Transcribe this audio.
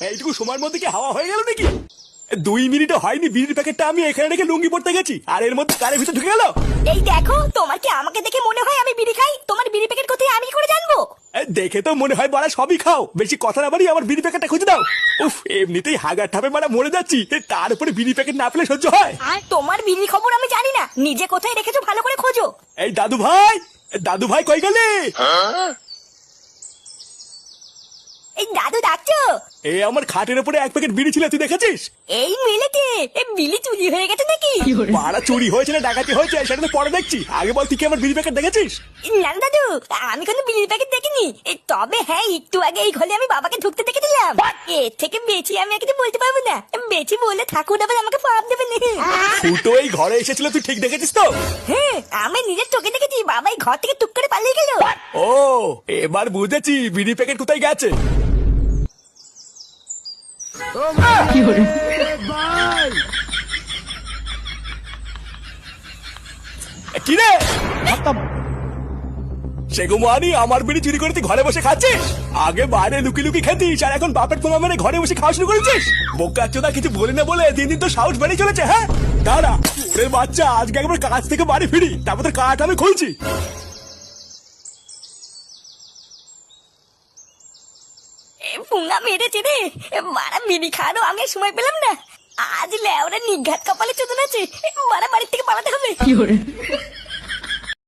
এইটুকু সময়ের মধ্যে কি হাওয়া হয়ে গেল নাকি? 2 মিনিটও হয়নি বিড়ির প্যাকেটটা আমি এখানে রেখে লুঙ্গি পড়তে গেছি, আর এর মধ্যে কারের ভিতরে ঢুকে গেল। এই দেখো, তোমার কি আমাকে দেখে মনে হয় আমি বিড়ি খাই? তোমার বিড়ি প্যাকেট কোথায় আমি কি করে জানবো? দেখে তো মনে হয় বাড়া সবই খাও, বেশি কথা না বাড়ি আমার বিড়ি প্যাকেটটা খুঁজে দাও। উফ, এমনিতেই হাগার ঠাপে মারা মরে যাচ্ছি, তার উপরে বিড়ি প্যাকেট না পেলে সহ্য হয়? তোমার বিড়ি খবর আমি জানি না, নিজে কোথায় রেখেছো ভালো করে খোঁজো। এই দাদু ভাই, দাদু ভাই কই গেলে? এই দাদু ডাকছো? এই আমার খাটের উপরে এক প্যাকেট বিড়ি ছিল, তুই দেখেছিস? এই মিলেতে বিলি চুরি হয়ে গেছে নাকি? বাড়া চুরি হয়েছে না ডাকাতি হয়েছে সেটা তো পরে দেখছি, আগে বল তুই কি আমার বিড়ি প্যাকেট দেখেছিস? না দাদু, আমি কোনো বিড়ির প্যাকেট দেখিনি। তবে হ্যাঁ, একটু আগে এই ঘরে আমি বাবাকে ঢুকতে দেখেছিলাম। এর থেকে বেশি আমি আর কিছু বলতে পারবো না, বেশি বলে ঠাকুর আবার আমাকে পাপ দেবে না। ফুটো এই ঘরে এসেছিল, তুই ঠিক দেখেছিস তো? হ্যাঁ, আমি নিজের চোখে দেখেছি, বাবা এই ঘর থেকে টুক করে পালিয়ে গেল। ও, এবার বুঝেছি বিড়ি প্যাকেট কোথায় গেছে। কিরে সেগুমানি, আমার বিড়ি চুরি করে তুই ঘরে বসে খাচ্ছিস? আগে বাইরে লুকি লুকি খেতিস, আর এখন বাপের পোঙা মেরে ঘরে বসে খাওয়া শুরু করেছিস? বোকা চোদা, কিছু বলি না বলে দিন দিন তো সাহস বেড়ে চলেছে। হ্যাঁ দাঁড়া, ওরে বাচ্চা, আজকে একবার কাজ থেকে বাড়ি ফিরি, তারপর তোর কাঠ আমি খুলছি। পুঙ্গা মেরেছে রে, মারা বিড়ি খাওয়ারও আমি আর সময় পেলাম না। আজ লেওরা নিঘাত কপালে চোদন আছে, মারা বাড়ির থেকে পালাতে হবে।